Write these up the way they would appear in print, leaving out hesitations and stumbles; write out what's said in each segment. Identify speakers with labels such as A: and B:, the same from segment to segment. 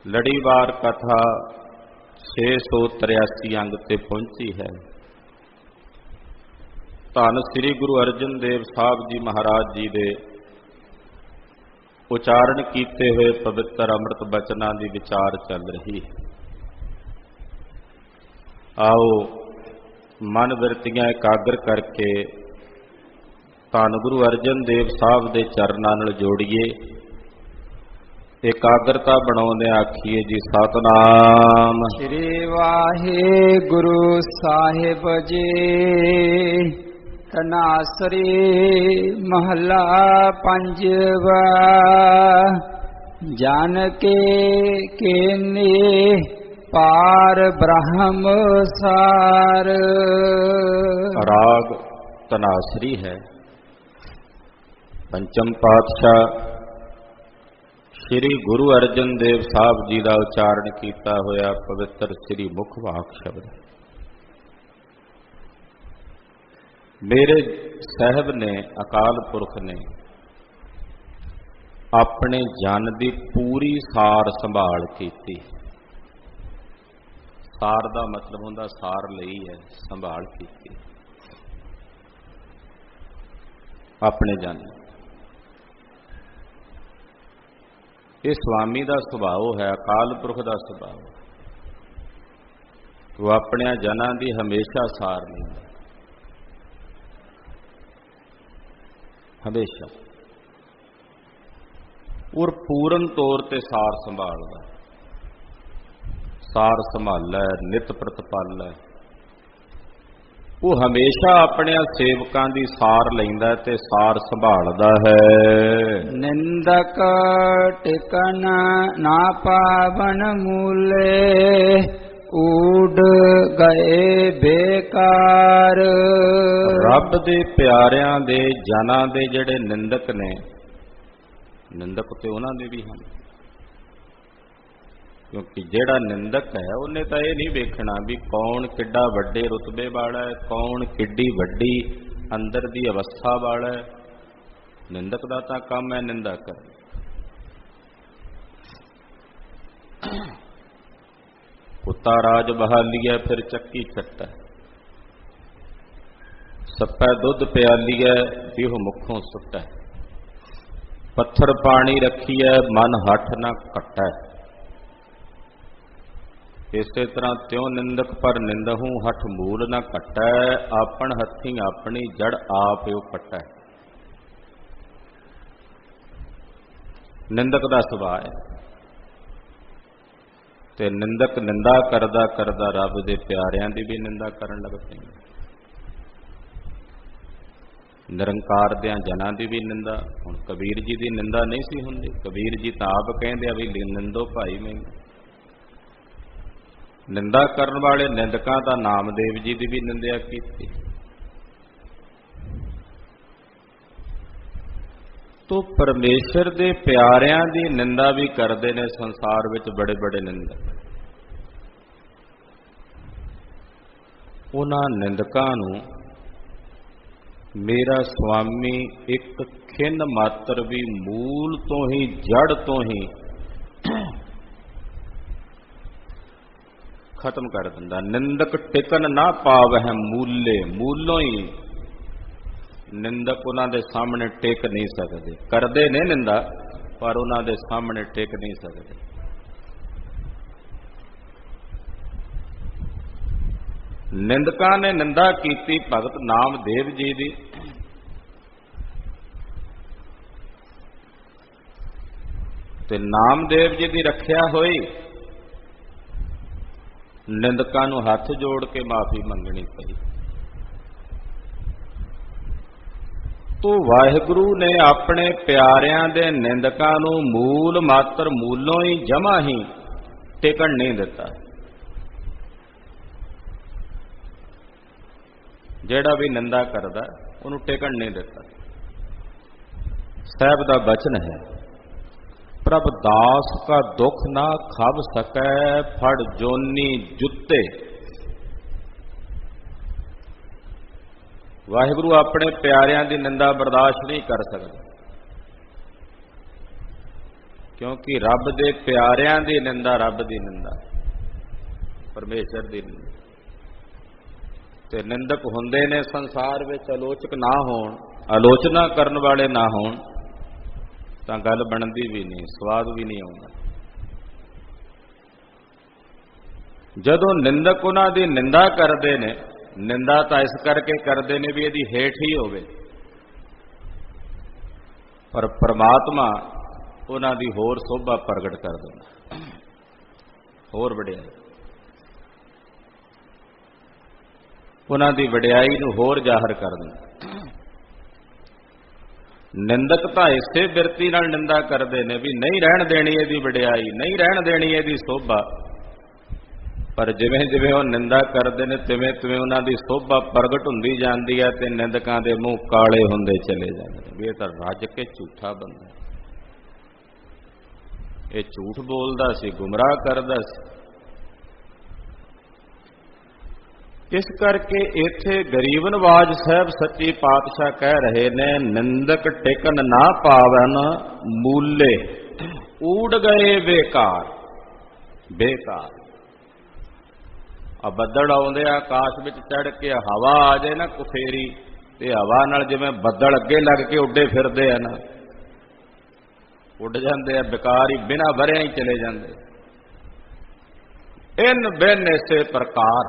A: ਲੜੀਵਾਰ ਕਥਾ 683 ਅੰਗ ਤੇ ਪਹੁੰਚੀ ਹੈ। ਧੰਨ ਸ੍ਰੀ ਗੁਰੂ ਅਰਜਨ ਦੇਵ ਸਾਹਿਬ ਜੀ ਮਹਾਰਾਜ ਜੀ ਦੇ ਉਚਾਰਨ ਕੀਤੇ ਹੋਏ ਪਵਿੱਤਰ ਅੰਮ੍ਰਿਤ ਬਚਨਾਂ ਦੀ ਵਿਚਾਰ ਚੱਲ ਰਹੀ ਹੈ। ਆਓ ਮਨ ਬਿਰਤੀਆਂ ਇਕਾਗਰ ਕਰਕੇ ਧੰਨ ਗੁਰੂ ਅਰਜਨ ਦੇਵ ਸਾਹਿਬ ਦੇ ਚਰਨਾਂ ਨਾਲ ਜੋੜੀਏ। ਇਕਾਗਰਤਾ ਬਣਾਉਂਦੇ ਆਖੀਏ ਜੀ ਸਤਿਨਾਮ
B: ਸ੍ਰੀ ਵਾਹਿਗੁਰੂ ਸਾਹਿਬ ਜੀ। ਤਨਾਸਰੀ ਮਹੱਲਾ ਪੰਜਵਾ। ਜਨ ਕੇ ਕੀਨੀ ਪਾਰ ਬ੍ਰਹਮ ਸਾਰ।
A: ਰਾਗ ਤਨਾਸਰੀ ਹੈ। ਪੰਚਮ ਪਾਤਸ਼ਾਹ ਸ੍ਰੀ ਗੁਰੂ ਅਰਜਨ ਦੇਵ ਸਾਹਿਬ ਜੀ ਦਾ ਉਚਾਰਨ ਕੀਤਾ ਹੋਇਆ ਪਵਿੱਤਰ ਸ੍ਰੀ ਮੁਖ ਵਾਕ ਸ਼ਬਦ। ਮੇਰੇ ਸਾਹਿਬ ਨੇ, ਅਕਾਲ ਪੁਰਖ ਨੇ ਆਪਣੇ ਜਨ ਦੀ ਪੂਰੀ ਸਾਰ ਸੰਭਾਲ ਕੀਤੀ। ਸਾਰ ਦਾ ਮਤਲਬ ਹੁੰਦਾ ਸਾਰ ਲਈ ਹੈ, ਸੰਭਾਲ ਕੀਤੀ ਆਪਣੇ ਜਨ। ਇਹ ਸੁਆਮੀ ਦਾ ਸੁਭਾਅ ਹੈ, ਅਕਾਲ ਪੁਰਖ ਦਾ ਸੁਭਾਅ। ਉਹ ਆਪਣੇ ਜਨਾਂ ਦੀ ਹਮੇਸ਼ਾ ਸਾਰ ਲੈਂਦਾ, ਹਮੇਸ਼ਾ, ਔਰ ਪੂਰਨ ਤੌਰ ਤੇ ਸਾਰ ਸੰਭਾਲਦਾ। ਸਾਰ ਸੰਭਾਲੈ ਨਿਤ ਪ੍ਰਤਪਾਲੈ। ਉਹ ਹਮੇਸ਼ਾ ਆਪਣੇ ਸੇਵਕਾਂ ਦੀ ਸਾਰ ਲੈਂਦਾ ਤੇ ਸਾਰ ਸੰਭਾਲਦਾ ਹੈ।
B: ਨਿੰਦਕ ਟਿਕਨ ਨਾ ਪਾਵਨ ਮੂਲੇ, ਊਡ ਗਏ ਬੇਕਾਰ।
A: ਰੱਬ ਦੇ ਪਿਆਰਿਆਂ ਦੇ ਜਨਾਂ ਦੇ ਜਿਹੜੇ ਨਿੰਦਕ ਨੇ, ਨਿੰਦਕ ਤੇ ਉਹਨਾਂ ਦੇ ਵੀ ਹਨ, ਕਿਉਂਕਿ ਜਿਹੜਾ ਨਿੰਦਕ ਹੈ ਉਹਨੇ ਤਾਂ ਇਹ ਨਹੀਂ ਵੇਖਣਾ ਵੀ ਕੌਣ ਕਿੱਡਾ ਵੱਡੇ ਰੁਤਬੇ ਵਾਲਾ ਹੈ, ਕੌਣ ਕਿੱਡੀ ਵੱਡੀ ਅੰਦਰ ਦੀ ਅਵਸਥਾ ਵਾਲਾ ਹੈ। ਨਿੰਦਕ ਦਾ ਤਾਂ ਕੰਮ ਹੈ ਨਿੰਦਾ ਕਰਨਾ। ਕੁੱਤਾ ਰਾਜ ਬਹਾਲੀਐ ਫਿਰ ਚੱਕੀ ਛੱਟੈ, ਸੱਪੈ ਦੁੱਧ ਪਿਆਲੀਐ ਦੇਹ ਮੁਖੋਂ ਸੁੱਟੈ। ਪੱਥਰ ਪਾਣੀ ਰੱਖੀਐ ਮਨ ਹੱਠ ਨਾ ਘਟੈ। ਇਸੇ ਤਰ੍ਹਾਂ ਤਿਉ ਨਿੰਦਕ ਪਰ ਨਿੰਦਹੂ ਹੱਠ ਮੂਲ ਨਾ ਘਟੈ। ਆਪਣ ਹੱਥੀਂ ਆਪਣੀ ਜੜ ਆਪ ਓ ਪਟੈ। ਨਿੰਦਕ ਦਾ ਸੁਭਾਅ ਹੈ ਤੇ ਨਿੰਦਕ ਨਿੰਦਾ ਕਰਦਾ ਕਰਦਾ ਰੱਬ ਦੇ ਪਿਆਰਿਆਂ ਦੀ ਵੀ ਨਿੰਦਾ ਕਰਨ ਲੱਗ ਪੈਂਦਾ। ਨਿਰੰਕਾਰ ਦਿਆਂ ਜਨਾਂ ਦੀ ਵੀ ਨਿੰਦਾ। ਹੁਣ ਕਬੀਰ ਜੀ ਦੀ ਨਿੰਦਾ ਨਹੀਂ ਸੀ ਹੁੰਦੀ। ਕਬੀਰ ਜੀ ਤਾਂ ਆਪ ਕਹਿੰਦੇ ਆ ਵੀ ਨਿੰਦੋ ਭਾਈ ਮੈਨੂੰ। ਨਿੰਦਾ ਕਰਨ ਵਾਲੇ ਨਿੰਦਕਾਂ ਦਾ ਨਾਮਦੇਵ ਜੀ ਦੀ ਵੀ ਨਿੰਦਿਆ ਕੀਤੀ। ਤੋ ਪਰਮੇਸ਼ਰ ਦੇ ਪਿਆਰਿਆਂ ਦੀ ਨਿੰਦਾ ਵੀ ਕਰਦੇ ਨੇ ਸੰਸਾਰ ਵਿੱਚ ਬੜੇ ਬੜੇ ਨਿੰਦਕ। ਉਹਨਾਂ ਨਿੰਦਕਾਂ ਨੂੰ ਮੇਰਾ ਸੁਆਮੀ ਇੱਕ ਖਿੰਨ ਮਾਤਰ ਵੀ ਮੂਲ ਤੋਂ ਹੀ, ਜੜ ਤੋਂ ਹੀ ਖਤਮ ਕਰ ਦਿੰਦਾ। ਨਿੰਦਕ ਟਿਕਨ ਨਾ ਪਾਵਹਿ ਮੂਲੇ। ਮੂਲੋਂ ਹੀ ਨਿੰਦਕ ਉਹਨਾਂ ਦੇ ਸਾਹਮਣੇ ਟਿਕ ਨਹੀਂ ਸਕਦੇ। ਕਰਦੇ ਨੇ ਨਿੰਦਾ ਪਰ ਉਹਨਾਂ ਦੇ ਸਾਹਮਣੇ ਟਿਕ ਨਹੀਂ ਸਕਦੇ। ਨਿੰਦਕਾਂ ਨੇ ਨਿੰਦਾ ਕੀਤੀ ਭਗਤ ਨਾਮਦੇਵ ਜੀ ਦੀ। ਤੇ ਨਾਮਦੇਵ ਜੀ ਦੀ ਰੱਖਿਆ ਹੋਈ। ਨਿੰਦਕਾਂ ਨੂੰ ਹੱਥ ਜੋੜ ਕੇ ਮਾਫੀ ਮੰਗਣੀ ਪਈ। ਤੋ ਵਾਹਿਗੁਰੂ ਨੇ ਆਪਣੇ ਪਿਆਰਿਆਂ ਦੇ ਨਿੰਦਕਾਂ ਨੂੰ ਮੂਲ ਮਾਤਰ, ਮੂਲੋਂ ਹੀ ਜਮਾ ਹੀ ਟਿਕਣ ਨਹੀਂ ਦਿੱਤਾ। ਜਿਹੜਾ ਵੀ ਨਿੰਦਾ ਕਰਦਾ ਉਹਨੂੰ ਟਿਕਣ ਨਹੀਂ ਦਿੱਤਾ। ਸਾਹਿਬ ਦਾ ਬਚਨ ਹੈ, ਪ੍ਰਭ ਦਾਸ ਕਾ ਦੁਖ ਨਾ ਖਬ ਸਕੈ, ਫੜ ਜੋਨੀ ਜੁੱਤੇ। ਵਾਹਿਗੁਰੂ ਆਪਣੇ ਪਿਆਰਿਆਂ ਦੀ ਨਿੰਦਾ ਬਰਦਾਸ਼ਤ ਨਹੀਂ ਕਰ ਸਕਦਾ। क्योंकि रब दे प्यारिਆਂ ਦੀ निंदा रब ਦੀ निंदा, परमेश्वर ਦੀ निंदा। ते निंदक हुंदे ने संसार विच आलोचक ना होण, आलोचना करन वाले ना होण तां गल बनदी भी नहीं, स्वाद भी नहीं आउंदा। जदों निंदक उन्हां दी निंदा करदे ने, निंदा तां इस करके करदे ने भी इहदी हेठ ही होवे, पर परमात्मा उन्हां दी होर शोभा प्रगट कर दिंदा, होर वडियाई, उन्हां दी वडियाई नूं होर जाहिर कर दिंदा। निंदक तां इसे बिरती नाल निंदा करदे ने भी नहीं रहण देनी इहदी वडियाई, नहीं रहण देनी इहदी शोभा, पर जिवें जिवें वो निंदा करदे ने तिवें तिवें उन्हां दी शोभा प्रगट हुंदी जांदी है ते निंदकां दे मूंह काले हुंदे चले जांदे ने। भी इह तां रज के झूठा बंदा, ये झूठ बोलदा सी, गुमराह करदा सी। इस करके इत्थे गरीब नवाज साहब सच्ची पातशाह कह रहे ने, निंदक टिकन ना पावन मूले ऊड़ गए बेकार, बेकार। आ बदल आउंदे आकाश विच चढ़ के हवा आ जाए ना कुफेरी, ते हवा नाल जिवें बदल अगे लग के उड्डे फिरदे आ ना, उड़ जाते हैं बेकार ही, बिना वरिया ही चले जाते। इन बिन इसे प्रकार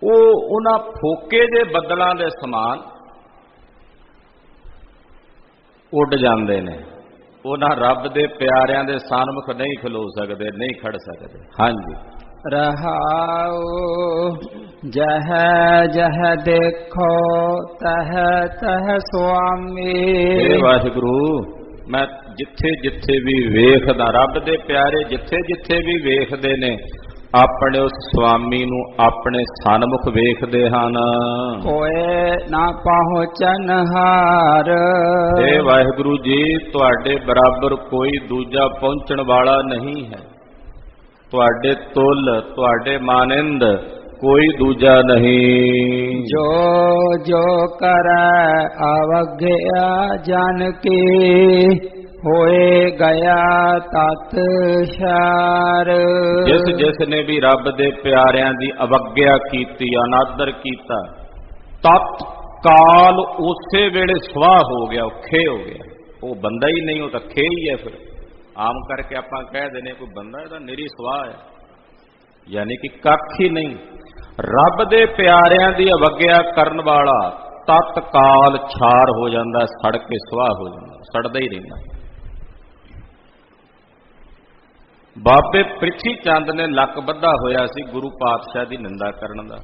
A: वो उन्हां फोके जे बदलों के समान उड़ जाते हैं, उन्हां रब दे प्यारिਆਂ दे सन्मुख नहीं खलो सकते, नहीं खड़ सकते। हाँ जी।
B: रहाओ जह जह देखो तह तह स्वामी।
A: हे वाहिगुरु, मैं जिथे जिथे भी वेखदा, रब दे प्यारे जिथे जिथे भी वेखदे ने अपने उस स्वामी नूं अपने सन्मुख वेखदे हन।
B: कोए ना पहुँचन हार।
A: हे वाहिगुरु जी, तुहाडे बराबर कोई दूजा पहुंचण वाला नहीं है, तुहाडे तुल तुहाडे मानिंद कोई दूजा नहीं।
B: जो जो करे अवज्ञा जन की होए गया तत शार।
A: जिस जिसने भी रब दे प्यारिਆਂ दी अवज्ञा कीती, अनादर कीता, तत्काल उसे वेले स्वाह हो गया, खे हो गया। वो बंदा ही नहीं, वो तो खे ही है। फिर आम करके आप कह देने कोई बंदा है, निरी स्वाह है, यानी कि कख ही नहीं। रब दे प्यारिਆਂ दी अवज्ञा करन वाला तत्काल छार हो जाता, सड़ के स्वाह हो जाता, सड़दा ही रहता। बाबे ਪ੍ਰਿਥੀ ਚੰਦ ने लक बद्धा होया सी गुरु पातशाह की निंदा करन दा।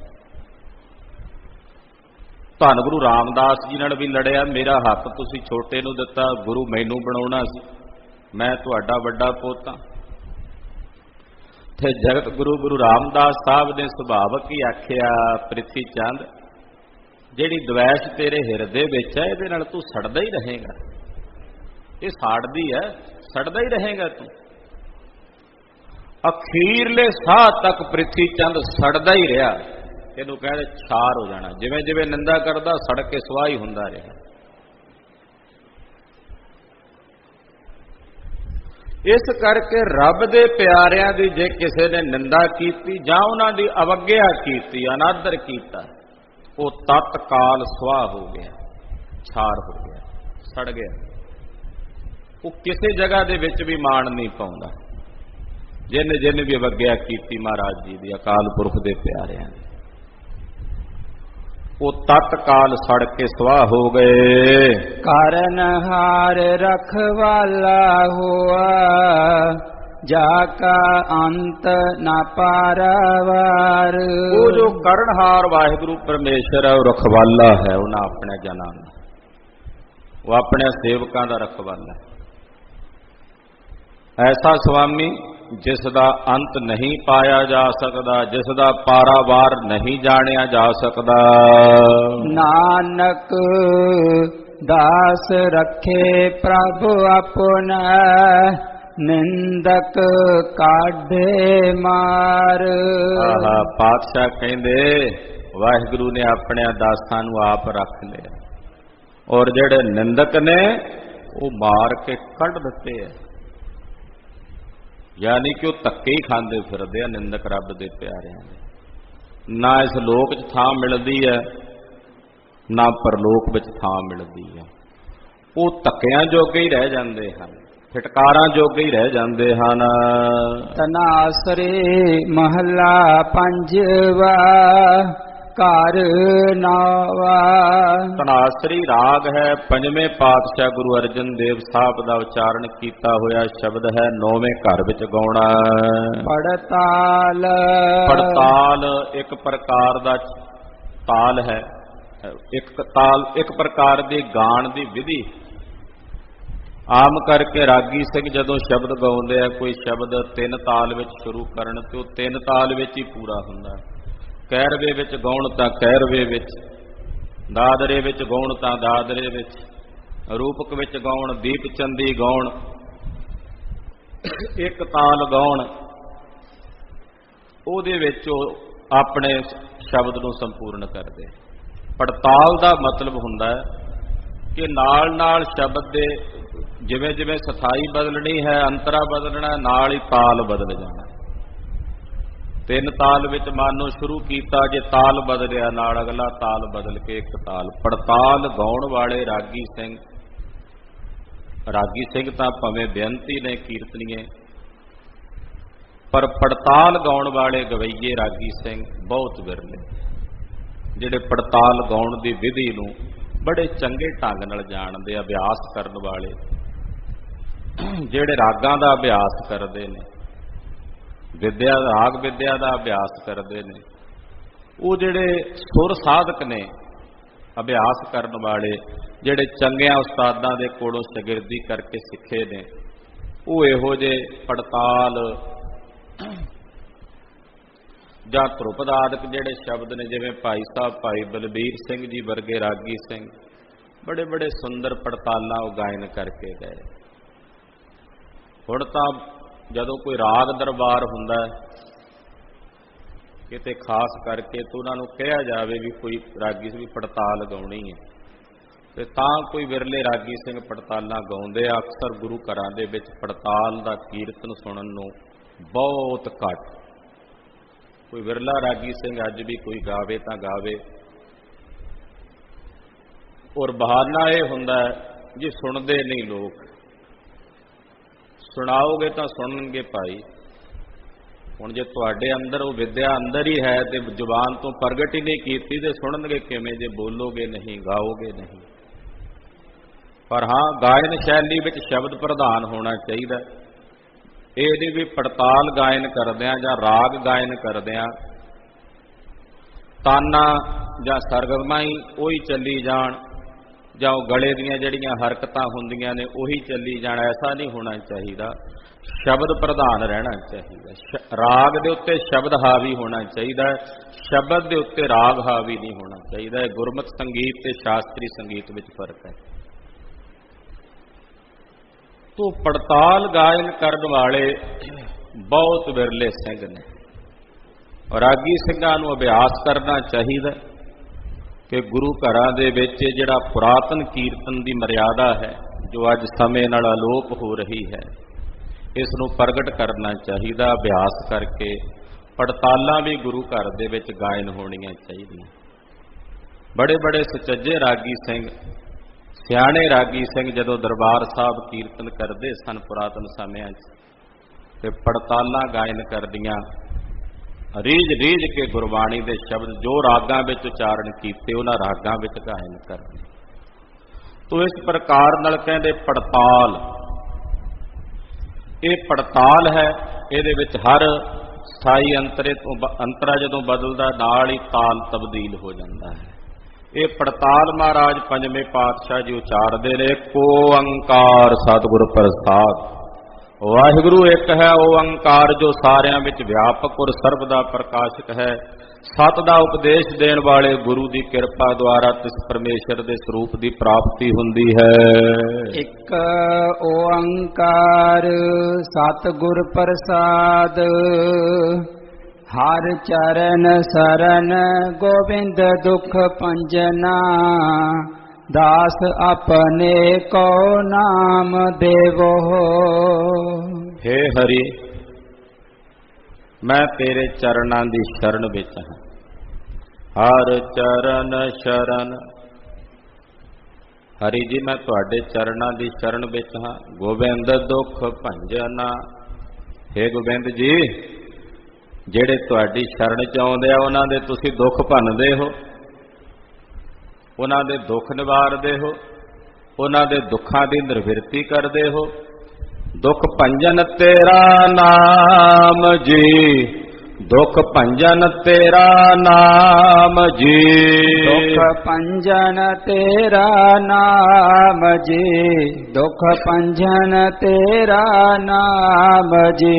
A: धन गुरु रामदास जी नाल भी लड़िया, मेरा हक तुसी छोटे नूं दिता, गुरु मैनू बनाउणा सी, मैं तुहाडा वड्डा पोता। ते जगत गुरु गुरु रामदास साहब ने सुभावक ही आखिया, ਪ੍ਰਿਥੀ चंद जिहड़ी द्वैश तेरे हिरदे विच है, इहदे नाल तू सड़दा ही रहेगा, ये साड़दी है, सड़दा ही रहेगा तू। अखीरले साह तक ਪ੍ਰਿਥੀ चंद सड़दा ही रहा, इहनूं कहदे छार हो जाना, जिवें जिवें निंदा करदा सड़ के सुआह ही हुंदा रहा। इस करके रब दे प्यारिਆਂ दी जे किसी ने निंदा कीती जां उन्हां दी अवज्ञा कीती, अनादर कीता, वो तत्काल सुआह हो गया, छार हो गया, सड़ गया। वो किसी जगह दे विच भी मान नहीं पाउंदा। जिन्हें जिन्हें भी अवज्ञा की महाराज जी की, अकाल पुरख के प्यारिਆਂ ने, वो तत्काल सड़ के स्वाह हो गए।
B: कारण हार रखवाला हुआ, जाका अंत न पारावार।
A: वो जो करणहार वाहिगुरु परमेश्वर है, वो रखवाला है, उन्हें अपने जना, वो अपने सेवकों का रखवाला है। ऐसा स्वामी जिसदा अंत नहीं पाया जा सकता, जिसदा पारावार नहीं जानिया जा सकता।
B: नानक दास रखे प्रभु अपना, निंदक काढ़े मार।
A: पातशाह कहंदे वाहिगुरु ने अपने दासां नूं आप रख लिया, और जिहड़े निंदक ने ਉਹ ਮਾਰ ਕੇ ਕੱਢ ਦਿੱਤੇ ਹੈ। ਯਾਨੀ ਕਿ ਉਹ ਧੱਕੇ ਹੀ ਖਾਂਦੇ ਫਿਰਦੇ ਆ ਨਿੰਦਕ ਰੱਬ ਦੇ ਪਿਆਰਿਆਂ ਦੇ। ਨਾ ਇਸ ਲੋਕ 'ਚ ਥਾਂ ਮਿਲਦੀ ਹੈ, ਨਾ ਪਰਲੋਕ ਵਿੱਚ ਥਾਂ ਮਿਲਦੀ ਹੈ। ਉਹ ਧੱਕਿਆਂ ਜੋਗੇ ਹੀ ਰਹਿ ਜਾਂਦੇ ਹਨ, ਫਟਕਾਰਾਂ ਜੋਗੇ ਹੀ ਰਹਿ ਜਾਂਦੇ ਹਨ।
B: ਤਨਾਸਰੇ ਮਹੱਲਾ ਪੰਜਵਾ ਘਰ ਨਾਵਾ।
A: ਤਨਾਸਰੀ ਰਾਗ ਹੈ, ਪੰਜਵੇਂ ਪਾਤਸ਼ਾਹ ਗੁਰੂ ਅਰਜਨ ਦੇਵ ਸਾਹਿਬ ਦਾ ਉਚਾਰਨ ਕੀਤਾ ਹੋਇਆ ਸ਼ਬਦ ਹੈ, ਨੌਵੇਂ ਘਰ ਵਿੱਚ ਗਾਉਣਾ।
B: ਪੜਤਾਲ
A: ਪੜਤਾਲ ਇੱਕ ਪ੍ਰਕਾਰ ਦਾ ਤਾਲ ਹੈ, ਇੱਕ ਪ੍ਰਕਾਰ ਦੀ ਗਾਣ ਦੀ ਵਿਧੀ। ਆਮ ਕਰਕੇ ਰਾਗੀ ਸਿੰਘ ਜਦੋਂ ਸ਼ਬਦ ਗਾਉਂਦੇ ਆ, ਕੋਈ ਸ਼ਬਦ 3 ਤਾਲ ਵਿੱਚ ਸ਼ੁਰੂ ਕਰਨ ਤੇ ਉਹ 3 ਤਾਲ ਵਿੱਚ ਹੀ ਪੂਰਾ ਹੁੰਦਾ। ਕਹਿਰਵੇ ਵਿੱਚ ਗਾਉਣ ਤਾਂ ਕਹਿਰਵੇ ਵਿੱਚ, ਦਾਦਰੇ ਵਿੱਚ ਗਾਉਣ ਤਾਂ ਦਾਦਰੇ ਵਿੱਚ, ਰੂਪਕ ਵਿੱਚ ਗਾਉਣ, ਦੀਪ ਚੰਦੀ ਗਾਉਣ, ਇੱਕ ਤਾਲ ਗਾਉਣ, ਉਹਦੇ ਵਿੱਚ ਉਹ ਆਪਣੇ ਸ਼ਬਦ ਨੂੰ ਸੰਪੂਰਨ ਕਰਦੇ। ਪੜਤਾਲ ਦਾ ਮਤਲਬ ਹੁੰਦਾ ਹੈ ਕਿ ਨਾਲ ਨਾਲ ਸ਼ਬਦ ਦੇ ਜਿਵੇਂ ਜਿਵੇਂ ਸਥਾਈ ਬਦਲਣੀ ਹੈ, ਅੰਤਰਾ ਬਦਲਣਾ, ਨਾਲ ਹੀ ਤਾਲ ਬਦਲ ਜਾਣਾ। 3 ਤਾਲ ਵਿੱਚ ਮਾਨੋ ਸ਼ੁਰੂ ਕੀਤਾ, ਜੇ ਤਾਲ ਬਦਲਿਆ ਨਾਲ ਅਗਲਾ ਤਾਲ ਬਦਲ ਕੇ ਇੱਕ ਤਾਲ। ਪੜਤਾਲ ਗਾਉਣ ਵਾਲੇ ਰਾਗੀ ਸਿੰਘ ਤਾਂ ਭਾਵੇਂ ਬੇਅੰਤੀ ਨੇ ਕੀਰਤਨੀਏ, ਪਰ ਪੜਤਾਲ ਗਾਉਣ ਵਾਲੇ ਗਵਈਏ ਰਾਗੀ ਸਿੰਘ ਬਹੁਤ ਵਿਰਲੇ, ਜਿਹੜੇ ਪੜਤਾਲ ਗਾਉਣ ਦੀ ਵਿਧੀ ਨੂੰ ਬੜੇ ਚੰਗੇ ਢੰਗ ਨਾਲ ਜਾਣਦੇ ਆ, ਅਭਿਆਸ ਕਰਨ ਵਾਲੇ, ਜਿਹੜੇ ਰਾਗਾਂ ਦਾ ਅਭਿਆਸ ਕਰਦੇ ਨੇ, ਰਾਗ ਵਿਦਿਆ ਦਾ ਅਭਿਆਸ ਕਰਦੇ ਨੇ, ਉਹ ਜਿਹੜੇ ਸੁਰ ਸਾਧਕ ਨੇ, ਅਭਿਆਸ ਕਰਨ ਵਾਲੇ, ਜਿਹੜੇ ਚੰਗਿਆਂ ਉਸਤਾਦਾਂ ਦੇ ਕੋਲੋਂ ਸ਼ਾਗਿਰਦੀ ਕਰਕੇ ਸਿੱਖੇ ਨੇ, ਉਹ ਇਹੋ ਜਿਹੇ ਪੜਤਾਲ ਜਾਂ ਧਰੁਪਦ ਆਦਿਕ ਜਿਹੜੇ ਸ਼ਬਦ ਨੇ, ਜਿਵੇਂ ਭਾਈ ਸਾਹਿਬ ਭਾਈ ਬਲਬੀਰ ਸਿੰਘ ਜੀ ਵਰਗੇ ਰਾਗੀ ਸਿੰਘ ਬੜੇ ਬੜੇ ਸੁੰਦਰ ਪੜਤਾਲਾਂ ਉਹ ਗਾਇਨ ਕਰਕੇ ਗਏ। ਹੁਣ ਤਾਂ ਜਦੋਂ ਕੋਈ ਰਾਗ ਦਰਬਾਰ ਹੁੰਦਾ ਕਿਤੇ ਖਾਸ ਕਰਕੇ ਤਾਂ ਉਹਨਾਂ ਨੂੰ ਕਿਹਾ ਜਾਵੇ ਵੀ ਕੋਈ ਰਾਗੀ ਵੀ ਪੜਤਾਲ ਗਾਉਣੀ ਹੈ, ਤੇ ਤਾਂ ਕੋਈ ਵਿਰਲੇ ਰਾਗੀ ਸਿੰਘ ਪੜਤਾਲਾਂ ਗਾਉਂਦੇ ਆ। ਅਕਸਰ ਗੁਰੂ ਘਰਾਂ ਦੇ ਵਿੱਚ ਪੜਤਾਲ ਦਾ ਕੀਰਤਨ ਸੁਣਨ ਨੂੰ ਬਹੁਤ ਘੱਟ, ਕੋਈ ਵਿਰਲਾ ਰਾਗੀ ਸਿੰਘ ਅੱਜ ਵੀ ਕੋਈ ਗਾਵੇ ਤਾਂ ਗਾਵੇ। ਔਰ ਬਹਾਨਾ ਇਹ ਹੁੰਦਾ ਜੀ ਸੁਣਦੇ ਨਹੀਂ ਲੋਕ, ਸੁਣਾਓਗੇ ਤਾਂ ਸੁਣਨਗੇ ਭਾਈ। ਹੁਣ ਜੇ ਤੁਹਾਡੇ ਅੰਦਰ ਉਹ ਵਿਦਿਆ ਅੰਦਰ ਹੀ ਹੈ ਤੇ ਜ਼ੁਬਾਨ ਤੋਂ ਪ੍ਰਗਟ ਹੀ ਨਹੀਂ ਕੀਤੀ ਤੇ ਸੁਣਨਗੇ ਕਿਵੇਂ ਜੇ ਬੋਲੋਗੇ ਨਹੀਂ, ਗਾਓਗੇ ਨਹੀਂ। ਪਰ ਹਾਂ, ਗਾਇਨ ਸ਼ੈਲੀ ਵਿੱਚ ਸ਼ਬਦ ਪ੍ਰਧਾਨ ਹੋਣਾ ਚਾਹੀਦਾ। ਇਹਦੀ ਵੀ ਪੜਤਾਲ ਗਾਇਨ ਕਰਦਿਆਂ ਜਾਂ ਰਾਗ ਗਾਇਨ ਕਰਦਿਆਂ ਤਾਨਾ ਜਾਂ ਸਰਗਮਾਂ ਹੀ ਉਹੀ ਚੱਲੀ ਜਾਣ, ਜਾਂ ਉਹ ਗਲੇ ਦੀਆਂ ਜਿਹੜੀਆਂ ਹਰਕਤਾਂ ਹੁੰਦੀਆਂ ਨੇ ਉਹੀ ਚੱਲੀ ਜਾਣ, ਐਸਾ ਨਹੀਂ ਹੋਣਾ ਚਾਹੀਦਾ। ਸ਼ਬਦ ਪ੍ਰਧਾਨ ਰਹਿਣਾ ਚਾਹੀਦਾ। ਰਾਗ ਦੇ ਉੱਤੇ ਸ਼ਬਦ ਹਾਵੀ ਹੋਣਾ ਚਾਹੀਦਾ, ਸ਼ਬਦ ਦੇ ਉੱਤੇ ਰਾਗ ਹਾਵੀ ਨਹੀਂ ਹੋਣਾ ਚਾਹੀਦਾ। ਗੁਰਮਤਿ ਸੰਗੀਤ ਤੇ ਸ਼ਾਸਤਰੀ ਸੰਗੀਤ ਵਿੱਚ ਫਰਕ ਹੈ। ਤੋ ਪੜਤਾਲ ਗਾਇਨ ਕਰਨ ਵਾਲੇ ਬਹੁਤ ਵਿਰਲੇ ਸਿੰਘ ਨੇ। ਰਾਗੀ ਸਿੰਘਾਂ ਨੂੰ ਅਭਿਆਸ ਕਰਨਾ ਚਾਹੀਦਾ ਕਿ ਗੁਰੂ ਘਰਾਂ ਦੇ ਵਿੱਚ ਜਿਹੜਾ ਪੁਰਾਤਨ ਕੀਰਤਨ ਦੀ ਮਰਿਆਦਾ ਹੈ, ਜੋ ਅੱਜ ਸਮੇਂ ਨਾਲ ਅਲੋਪ ਹੋ ਰਹੀ ਹੈ, ਇਸ ਨੂੰ ਪ੍ਰਗਟ ਕਰਨਾ ਚਾਹੀਦਾ। ਅਭਿਆਸ ਕਰਕੇ ਪੜਤਾਲਾਂ ਵੀ ਗੁਰੂ ਘਰ ਦੇ ਵਿੱਚ ਗਾਇਨ ਹੋਣੀਆਂ ਚਾਹੀਦੀਆਂ। ਬੜੇ ਬੜੇ ਸੁਚੱਜੇ ਰਾਗੀ ਸਿੰਘ, ਸਿਆਣੇ ਰਾਗੀ ਸਿੰਘ ਜਦੋਂ ਦਰਬਾਰ ਸਾਹਿਬ ਕੀਰਤਨ ਕਰਦੇ ਸਨ ਪੁਰਾਤਨ ਸਮਿਆਂ 'ਚ, ਤੇ ਪੜਤਾਲਾਂ ਗਾਇਨ ਕਰਦੀਆਂ, ਰੀਝ ਕੇ ਗੁਰਬਾਣੀ ਦੇ ਸ਼ਬਦ ਜੋ ਰਾਗਾਂ ਵਿੱਚ ਉਚਾਰਨ ਕੀਤੇ ਉਹਨਾਂ ਰਾਗਾਂ ਵਿੱਚ ਗਾਇਨ ਕਰਨੇ। ਤੋ ਇਸ ਪ੍ਰਕਾਰ ਨਾਲ ਕਹਿੰਦੇ ਪੜਤਾਲ, ਇਹ ਪੜਤਾਲ ਹੈ। ਇਹਦੇ ਵਿੱਚ ਹਰ ਸਥਾਈ ਅੰਤਰਾ ਜਦੋਂ ਬਦਲਦਾ ਨਾਲ ਹੀ ਤਾਲ ਤਬਦੀਲ ਹੋ ਜਾਂਦਾ ਹੈ। ਇਹ ਪੜਤਾਲ ਮਹਾਰਾਜ ਪੰਜਵੇਂ ਪਾਤਸ਼ਾਹ ਜੀ ਉਚਾਰਦੇ ਨੇ। ਏਕੋ ਓੰਕਾਰ ਸਤਿਗੁਰ ਪ੍ਰਸਾਦਿ, ਵਾਹਿਗੁਰੂ ਇੱਕ ਹੈ ਓੰਕਾਰ ਜੋ ਸਾਰਿਆਂ ਵਿੱਚ ਵਿਆਪਕ ਔਰ ਸਰਬ ਦਾ ਪ੍ਰਕਾਸ਼ਕ ਹੈ। ਸਤ ਦਾ ਉਪਦੇਸ਼ ਦੇਣ ਵਾਲੇ ਗੁਰੂ ਦੀ ਕਿਰਪਾ ਦੁਆਰਾ ਤਿਸ ਪਰਮੇਸ਼ਰ ਦੇ ਸਰੂਪ ਦੀ ਪ੍ਰਾਪਤੀ ਹੁੰਦੀ ਹੈ।
B: ਇੱਕ ਓੰਕਾਰ ਸਤਿਗੁਰ ਪ੍ਰਸਾਦ, ਹਰ ਚਰਨ ਸਰਨ ਗੋਬਿੰਦ ਦੁਖ ਭੰਜਨਾ, दास अपने को नाम देवो।
A: हे हरि, मैं तेरे चरणां दी शरण विच हां। हर चरण शरण, हरि जी मैं तुहाडे चरणां दी शरण विच हां। गोबिंद दुख भंजना, हे गोबिंद जी ਜਿਹੜੇ ਤੁਹਾਡੀ ਸ਼ਰਨ ਚ ਆਉਂਦੇ ਆ ਉਹਨਾਂ ਦੇ ਤੁਸੀਂ ਦੁੱਖ ਭੰਨਦੇ ਹੋ, ਉਹਨਾਂ ਦੇ ਦੁੱਖ ਨਿਵਾਰਦੇ ਹੋ, ਉਹਨਾਂ ਦੇ ਦੁੱਖਾਂ ਦੀ ਨਿਰਵਿਰਤੀ ਕਰਦੇ ਹੋ। ਦੁੱਖ ਭੰਜਨ ਤੇਰਾ ਨਾਮ ਜੀ, ਦੁੱਖ ਭੰਜਨ ਤੇਰਾ ਨਾਮ ਜੀ,
B: दुख पंजन तेरा नाम जी, दुख पंजन तेरा नाम जी,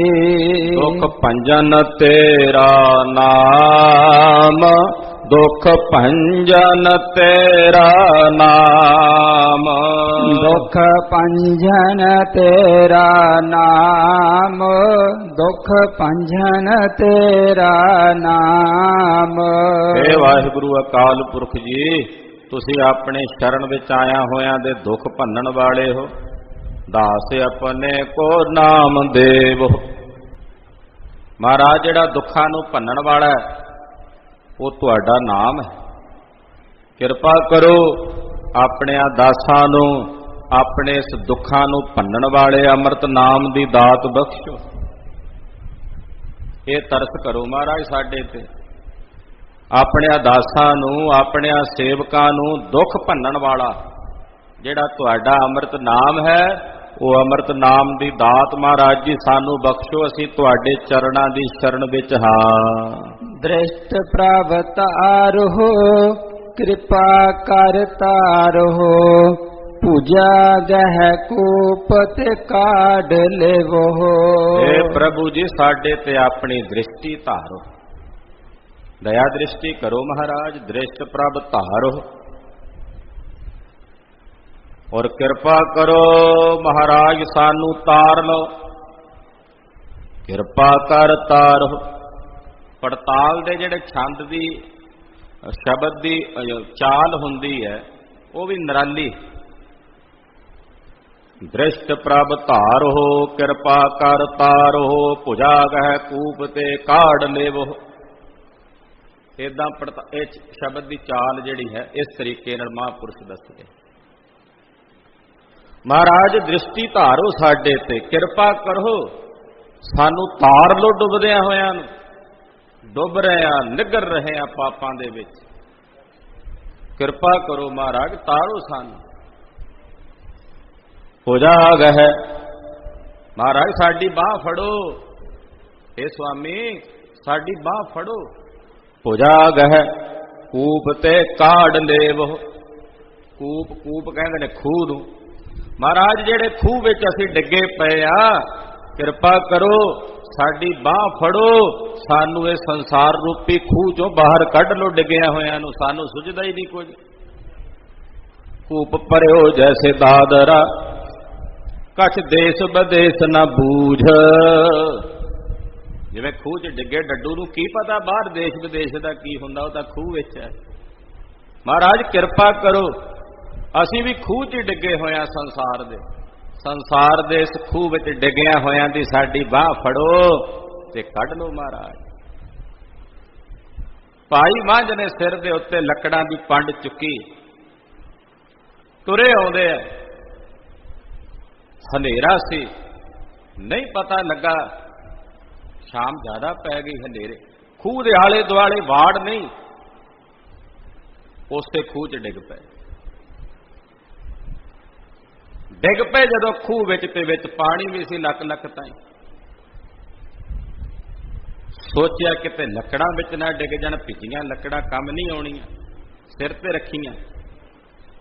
A: ਦੁੱਖ ਭੰਜਨ ਤੇਰਾ ਨਾਮ, ਦੁੱਖ ਭੰਜਨ ਤੇਰਾ ਨਾਮ,
B: दुख पंजन तेरा नाम, दुख पंजन तेरा नाम।
A: हे ਵਾਹਿਗੁਰੂ ਅਕਾਲ ਪੁਰਖ ਜੀ, ਤੁਸੀਂ ਆਪਣੇ ਸ਼ਰਨ ਵਿੱਚ ਆਇਆ ਹੋਇਆਂ ਦੇ ਦੁੱਖ ਭੰਨਣ ਵਾਲੇ ਹੋ। ਦਾਸ ਆਪਣੇ ਕੋ ਨਾਮ ਦੇਵ। ਮਹਾਰਾਜ ਜਿਹੜਾ ਦੁੱਖਾਂ ਨੂੰ ਭੰਨਣ ਵਾਲਾ ਹੈ ਉਹ ਤੁਹਾਡਾ ਨਾਮ ਹੈ। ਕਿਰਪਾ ਕਰੋ ਆਪਣਿਆਂ ਦਾਸਾਂ ਨੂੰ ਆਪਣੇ ਇਸ ਦੁੱਖਾਂ ਨੂੰ ਭੰਨਣ ਵਾਲੇ ਅੰਮ੍ਰਿਤ ਨਾਮ ਦੀ ਦਾਤ ਬਖਸ਼ੋ। ਇਹ ਤਰਸ ਕਰੋ ਮਹਾਰਾਜ ਸਾਡੇ ਤੇ। ਆਪਣਿਆਂ ਦਾਸਾਂ ਨੂੰ, ਆਪਣਿਆਂ ਸੇਵਕਾਂ ਨੂੰ ਦੁੱਖ ਭੰਨਣ ਵਾਲਾ ਜਿਹੜਾ ਤੁਹਾਡਾ ਅੰਮ੍ਰਿਤ ਨਾਮ ਹੈ, ਉਹ ਅੰਮ੍ਰਿਤ ਨਾਮ ਦੀ ਦਾਤ ਮਹਾਰਾਜ ਜੀ ਸਾਨੂੰ ਬਖਸ਼ੋ। ਅਸੀਂ ਤੁਹਾਡੇ ਚਰਨਾਂ ਦੀ ਸ਼ਰਨ ਵਿੱਚ ਹਾਂ।
B: दृष्ट प्रभ तारो, कृपा कर तारो, पूजा गह कूपत काढ़ लेवो।
A: हे प्रभु जी साडे ते अपनी दृष्टि धारो, दया दृष्टि करो महाराज। दृष्ट प्रभ धारो और कृपा करो महाराज, सानू तार लो। किरपा कर तारो। पड़ताल दे जेड़े छंद दी शब्द दी चाल हुंदी है वो भी निराली। दृष्ट प्रभ धारो, किरपा कर तारो, भुजा गह कूप ते काढ़ लेवो। इदां शब्द की चाल जिहड़ी है इस तरीके नाल महापुरुष दसदे। महाराज दृष्टि धारो साडे ते, किरपा करो सानू तार लो डुबदियां होयां नूं। डुब रहे हैं, निगर रहे हैं पापां दे विच। किरपा करो महाराज तारो सानू। भुजा गह, महाराज साडी बाह फड़ो। हे स्वामी साडी बाह फड़ो। भुजा गह कूप ते काढ़ लेवो। कूप कूप कहंदे ने खूह नूं। महाराज जेड़े खूह विच असीं डिगे पए आ, किरपा करो साडी बाह फड़ो, सानू ये संसार रूपी खूह चों बाहर कढ़ लो डिगिया होयां नूं। सानू सुझदा ही नहीं कुछ। कूप भरियो जैसे दादरा, कछ देश बदेश न बूझ। जिवें खूह च डिगे डड्डू नूं की पता बाहर देश विदेश दा की हुंदा, ओह तां खूह विच है। महाराज किरपा करो असीं भी खूह च डिगे होया संसार दे। संसार दे इस खूह विच डिगिया होयां दी साडी बाह फड़ो ते कढ लो महाराज। भाई मांझ ने सिर दे उत्ते लकड़ां दी पंड चुकी, तुरे आउंदे आ। हनेरा सी, नहीं पता लगा, शाम ज्यादा पै गई। हनेरे खूह दे आले दुआले वाड़ नहीं, उसे खूह च डिग पे। डिग पे जदों खूह विच पानी भी सी लक लक ताईं। सोचिया किते लकड़ां विच ना डिग जाण, भिजियां लकड़ां कम नहीं आउणियां, सिर ते रखियां।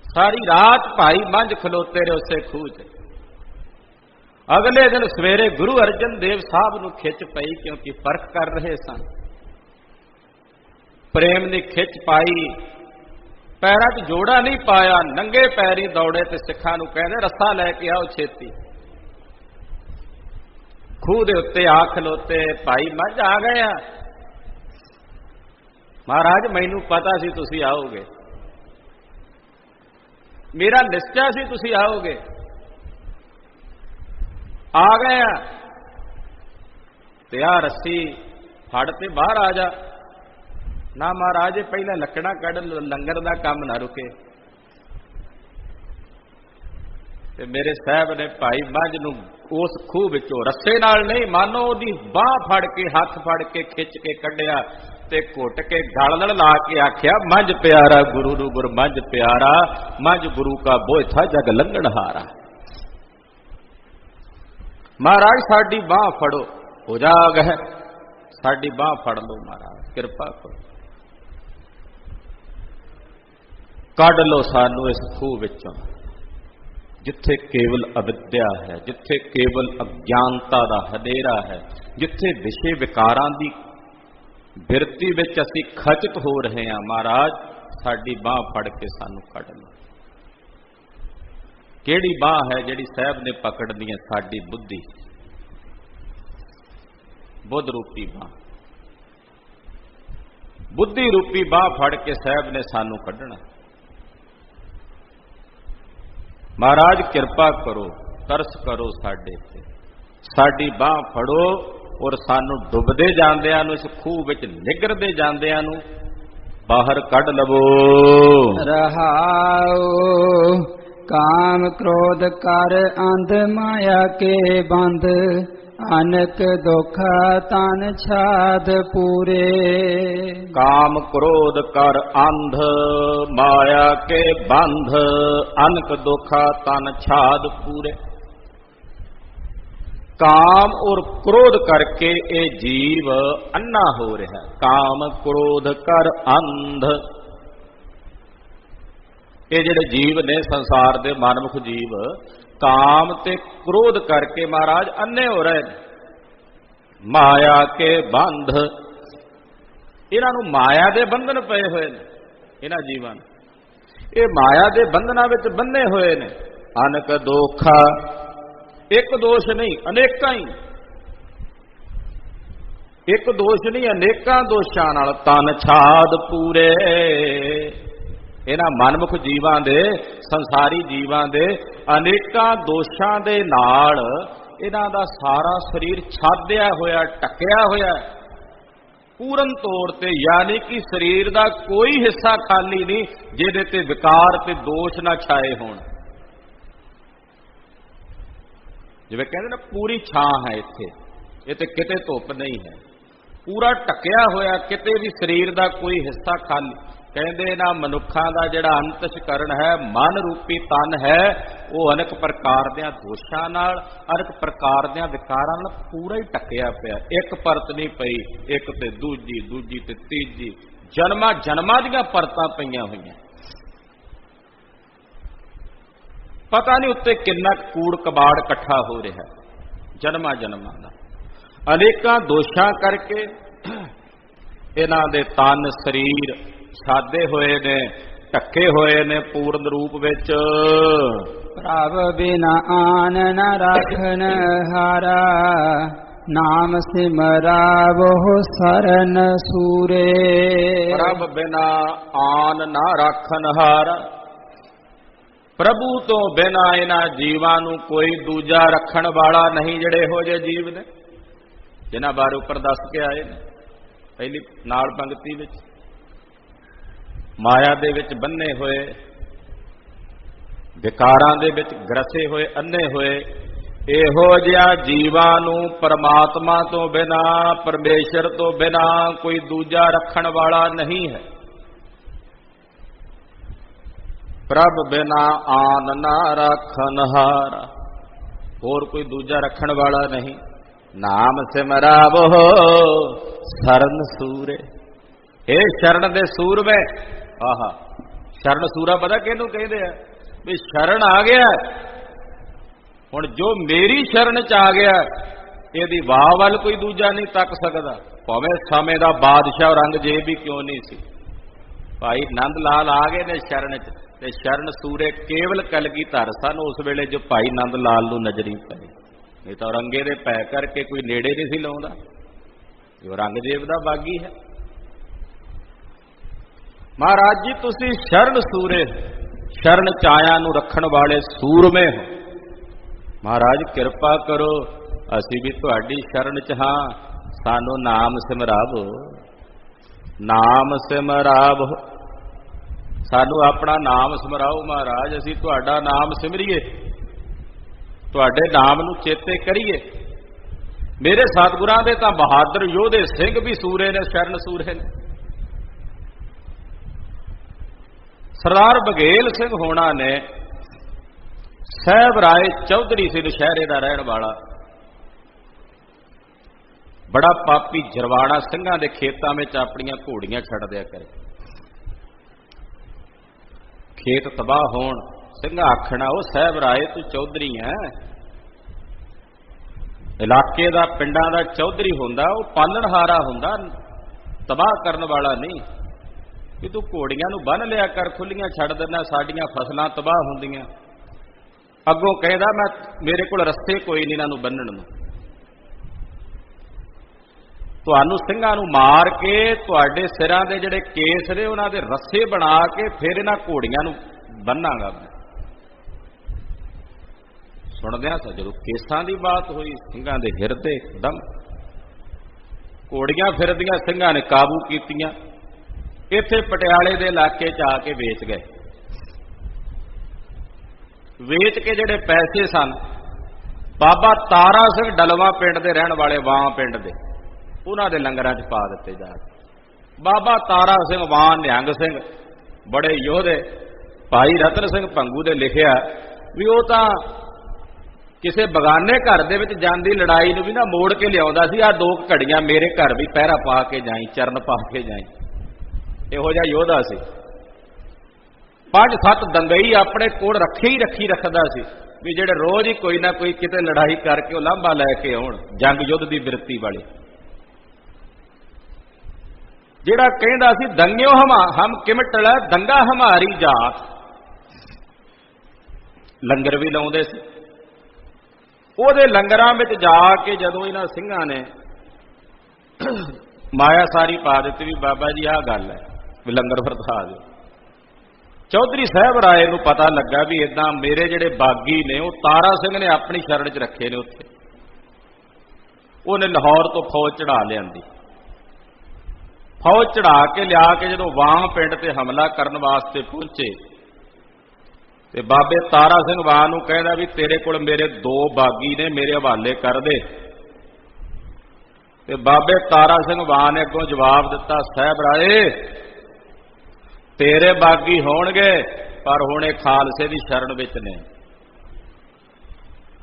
A: सारी रात भाई मंझ खलोते रहे उसे खूह च। अगले दिन सवेरे गुरु अर्जन देव साहब नूं खिच पई, क्योंकि परख कर रहे सन। प्रेम दी खिच पाई, पैरां 'च जोड़ा नहीं पाया, नंगे पैरी दौड़े ते सिखां नूं कहंदे रस्सा लैके आओ छेती। खूह दे उत्ते आ खलोते, भाई मझ आ गए आ। महाराज मैनूं पता सी तुसीं आओगे। मेरा निश्चय सी तुसी आओगे, आ गए आ ते आ रस्सी फड़ ते बाहर आ जा। ना महाराज पहला लकड़ा कढ़, लंगर दा काम ना रुके। ते मेरे साहब ने भाई मंझ नूं उस खूह विचों रस्से नाल नहीं, मानो ओदी बाह फड़ के, हाथ फड़ के खिच के कढ़िया ते घुट के गल नाल ला के आख्या, मंझ प्यारा गुरु नूं गुर मंझ प्यारा, मंझ गुरु का बोझ था जग लंघनहारा। महाराज साडी बाह फड़ो, हो जाग है, साडी बाह फड़ लो महाराज, कृपा करो, कढ़ लो सानू इस खूह विचों जिथे केवल अविद्या है, जिथे केवल अज्ञानता दा हनेरा है, जिथे विषय विकारां दी बिरती विच असीं खचित हो रहे हैं। महाराज साडी बाह फड़ के सानू कढ़ लो। किहड़ी बाह है जिहड़ी साहब ने पकड़नी है? साडी बुद्धि, बुद्ध रूपी बाह, बुद्धि रूपी बाह फड़ के साहब ने सानू कढ़ना। महाराज कृपा करो, तरस करो साडे ते, साडी बाह फड़ो और सानू डुबदे जांदियां नूं, इस खूह विच निगरदे जांदियां नूं बाहर कढ़ लवो।
B: रहाओ काम क्रोध कर अंध माया के बंध, अनक दुख तन छाद पूरे।
A: काम क्रोध कर अंध माया के बंध, अनक दुख तन छाद पूरे। काम और क्रोध करके ये जीव अन्ना हो रहा है। काम क्रोध कर अंध, ये जिहड़े जीव ने संसार दे मानमुख जीव काम ते क्रोध करके महाराज अन्ने हो रहे हैं। माया के बंध, इन्हां नूं माया दे बंधन पए हुए ने, इन्हां जीवां नूं ये माया दे बंधनां विच बन्ने हुए ने। अनक दोखा, एक दोष नहीं अनेकां ही, एक दोष नहीं अनेकां दोषां नाल तन छाद पूरे। इन्हां मनमुख जीवां दे, संसारी जीवां दे अनेकां दोषां दे नाल इन्हां दा सारा शरीर छादिया होया, ढकिया होया पूਰਨ तौर ते, यानी कि शरीर दा कोई हिस्सा खाली नहीं जिहदे ते विकार ते दोष ना छाए होण। जिवें कहंदे ना पूरी छां है इत्थे, इत्थे किते धुप नहीं है, पूरा ढकिया होया, किते भी शरीर दा कोई हिस्सा खाली। कहते ना मनुखा का जिहड़ा अंतशकरण है, मन रूपी तन है, वो अनेक प्रकार दियां दोषां नाल, अनेक प्रकार दियां विकारां नाल पूरा ही ढकिया पिया। एक परत नहीं पई, एक ते दूजी, दूजी ते तीजी, जन्मां जन्मां दियां परतां पईयां होईयां। पता नहीं उत्ते किन्ना कूड़ कबाड़ इकट्ठा हो रहा है, जन्मां जन्मां दा। अनेकां दोषां करके इन्हां दे तन शरीर छादे होए ने, ढके होए ने पूर्ण रूप विच।
B: प्रभ बिना आन न राखन हारा, नाम सिमरावो सरन सूरे।
A: प्रभ बिना आन ना राखन हारा, प्रभु तो बिना इन्हां जीवां नूं कोई दूजा रखण वाला नहीं। जिहड़े हो जे जीव ने जिन्हां बारे उपर दस के आए ने पहली नाल पंक्ति विच, माया दे विच बन्ने होए, विकारां दे विच ग्रसे होए, अन्ने होए, इहो जिहा जीवां नूं परमात्मा तो बिना, परमेश्वर तो बिना कोई दूजा रखण वाला नहीं है। प्रभ बिना आन ना राखन हारा, होर कोई दूजा रखण वाला नहीं। नाम सिमरावो शरण सूरे, हे शरण दे सूर में। आहा, शरण सूरा पता किहनूं कहंदे आ? भी शरण आ गया हुण, जो मेरी शरण च आ गया इहदी वाह वल कोई दूजा नहीं तक सकदा, भावें समय दा बादशाह औरंगजेब भी क्यों नहीं सी। भाई नंद लाल आ गए ने शरण च, ते शरण सूरे केवल कलगीधर सन उस वेले जो भाई नंद लाल नूं नजरी पई, नहीं तो औरंगे दे पै करके कोई नेड़े नहीं सी लाउंदा। औरंगजेब दा बागी है। महाराज जी तुसी शरण सूरे, शरण चाया नूं रखण वाले सूरमे हो। महाराज किरपा करो, असी भी तुहाडी शरण च हां, सानू नाम सिमरावो, नाम सिमरावो, सानू अपना नाम सिमराओ महाराज, असी तुहाडा नाम सिमरीए, तुहाडे नाम नूं चेते करिए। मेरे सतगुरां दे तां बहादुर योधे सिंह भी सूरे ने, शरण सूरे ने। सरदार बघेल सिंह होना ने, साहब राय चौधरी से नशहरे का रहने वाला, बड़ा पापी जरवाड़ा सिंघां दे खेतां में अपनियां घोड़ियां छड़ दिया करे, खेत तबाह होण, सिंघा आखना वो साहब राय तू चौधरी है, इलाके का पिंडां दा चौधरी हुंदा, वो पालणहारा हुंदा, तबाह करन वाला नहीं। कि तू घोड़ियां नूं बन लिया कर, खुलियां छड़ देना, साडियां फसलां तबाह हुंदियां। अगों कहदा मैं मेरे कोल रस्ते कोई नहीं इन्हां नूं बन्नण नूं, तुहानूं सिंघां नूं मार के तुहाडे सिरां दे जिहड़े केस ने उन्हां दे रस्से बना के फिर इन्हां घोड़ियां नूं बन्नांगा। सुणदिआं सां जदों केसां दी बात होई, सिंघां दे हिरदे एकदम घोड़ियां फिरदियां सिंघां ने काबू कीतियां। इत्थे पटियाले दे इलाके च आके वेच गए, वेच के जिहड़े पैसे सन, बाबा तारा सिंह डलवा पिंड दे रहण वाले, वां पिंड दे, उन्हां दे लंगरां च पा दित्ते जा। बाबा तारा सिंह, वां निहंग सिंह बड़े योधे, भाई रतन सिंह भंगू दे लिखिया भी वो तां किसी बगाने घर दे विच जांदी लड़ाई नूं भी ना मोड़ के लियाउंदा सी, आ 2 घड़ियां मेरे घर भी पहरा पा के जाई, चरण पा के जाई, इहो जिहा योधा सी। 5-7 दंगई अपने कोल रखी रखदा सी भी ਜਿਹੜੇ रोज ही कोई ना कोई किते लड़ाई करके वो लांभा लैके आउण, जंग युद्ध की बिरती वाली। ਜਿਹੜਾ ਕਹਿੰਦਾ ਸੀ दंगियों हम किमटल दंगा हमारी जात, लंगर भी लाउंदे सी। ਉਹਦੇ लंगरां ਵਿੱਚ जा के जदों इन्हां ਸਿੰਘਾं ने माया सारी पा दी भी बाबा जी आह गल है भी लंगर वरता दो, चौधरी साहब राय नूं पता लगा भी इदां मेरे जिहड़े बागी ने वो तारा सिंह ने अपनी शरण च रखे ने। उत्थे उहने लाहौर तो फौज चढ़ा लियांदी, फौज चढ़ा के लिया के जदों वां पिंड ते हमला करन वास्ते पहुंचे ते बाबे तारा सिंह वां नूं कहदा भी तेरे कोल मेरे 2 बागी ने, मेरे हवाले कर दे। ते बाबे तारा सिंह वां ने अगों जवाब दिता, साहब राय तेरे बागी होणगे पर हुण इह खालसे दी शरण विच ने,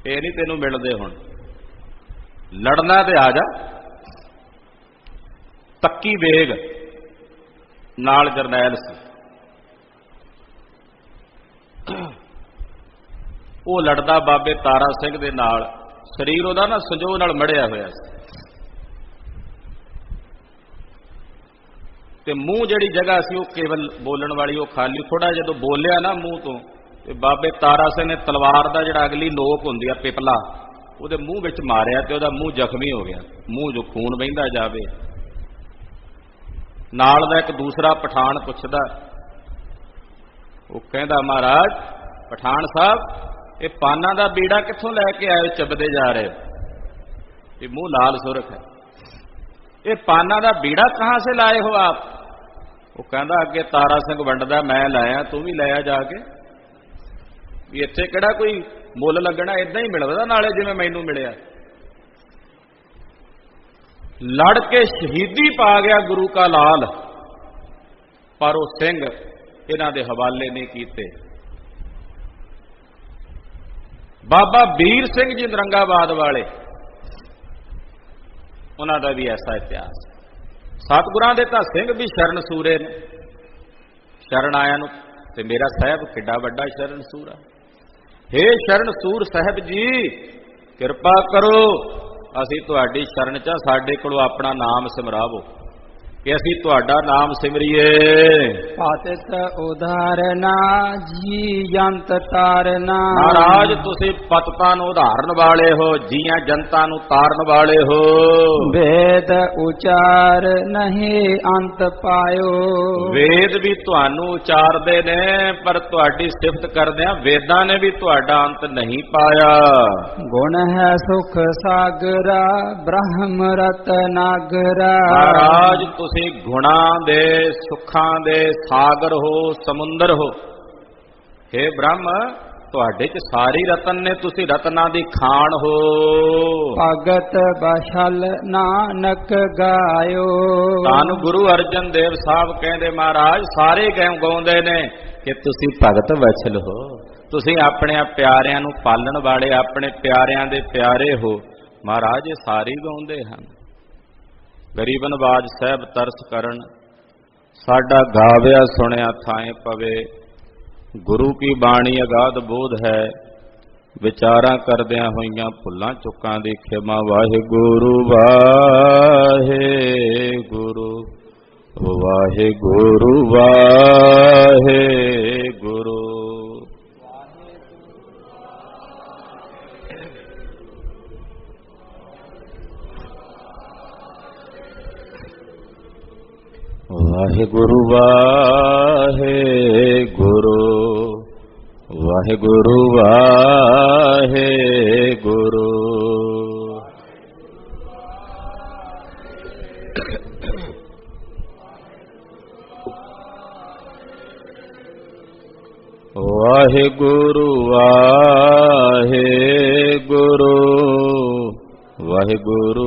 A: इह नहीं तैनूं मिलदे, हुण लड़ना ते आ जा। तक्की बेग नाल जरनैल सी, वो लड़दा बाबे तारा सिंह दे नाल, शरीर उहदा ना संजोग नाल मड़िया होया सी ते मूँह जिहड़ी जगह सी वो केवल बोलण वाली वो खाली, थोड़ा जदों बोलिया ना मूँह तो ते बाबे तारा सिंह ने तलवार दा जिहड़ा अगली नोक हुंदी आ पिपला उहदे मूँह विच मारिया ते उहदा मूँह जख्मी हो गया, मूँह जो खून बहिंदा जावे। नाल दा एक दूसरा पठान पुछदा, वो कहंदा महाराज पठान साहब ये पाना दा बीड़ा कित्थों लैके आए चबदे जा रहे, ये मूँह लाल सुरख है, ये पाना दा बीड़ा कहाँ से लाए हो आप? वो कहता अगे तारा सिंह वंडदा मैं लाया, तू भी लाया जाके, भी इत्थे किहड़ा कोई मुल लगना, इदां ही मिलदा नाले जिवें मैनूं मिलिया। लड़ के शहीदी पा गया गुरु का लाल, पर वो सिंह इन्हां दे हवाले नहीं कीते। बाबा बीर सिंह जी नरंगाबाद वाले, उन्हां दा भी ऐसा इतिहास। सतगुरां दे तां सिंह भी शरण सूरे ने, शरण आया नूं ते मेरा साहब किड्डा वड्डा शरण सूरा। हे शरण सूर साहब जी किरपा करो, असीं तुहाडी शरण च, साडे कोलों अपना नाम सिमरावो। कि असी तुहाडा नाम सिमरिए।
B: पातित उदाहरना जी जंत तारना।
A: महाराज तुसी पततां नूं उधारण वाले हो, जीआं जनता नूं ताਰਨ वाले हो।
B: वेद उचार नहीं अंत पायो।
A: वेद भी तुहानू उचारदे ने, पर तुहाडी सिफत करदिआं वेदां ने भी तुहाडा अंत नहीं पाया।
B: गुण है सुख सागरा ब्रह्म रतनागरा।
A: महाराज तुसी गुणां दे सुखां दे सागर हो, समुंदर हो। हे ब्रह्म तुहाडे च सारी रतन ने, तुसी रत्नां दी खान हो।
B: भगत बशल नानक गायो।
A: धन गुरु अर्जन देव साहब कहंदे महाराज सारे गाउंदे ने कि तुसी भगत वछल हो, तुसी अपने प्यारिਆਂ ਨੂੰ पालन वाले, अपने प्यारिਆਂ ਦੇ प्यारे हो। महाराज ये सारे गाउंदे हैं। गरीबन बाज सहब तरस करन, साडा गाविया सुनिया थाए पवे। गुरु की बाणी अगाध बोध है, विचारा करदियां होइयां भुल्लां चुकां दी खिमा। वाहिगुरु वाहिगुरु वाहिगुरु वाहिगुरु। वाहिगुरु वाहिगुरु वाहिगुरु वाहिगुरु। वाहिगुरु वाहिगुरु वाहिगुरु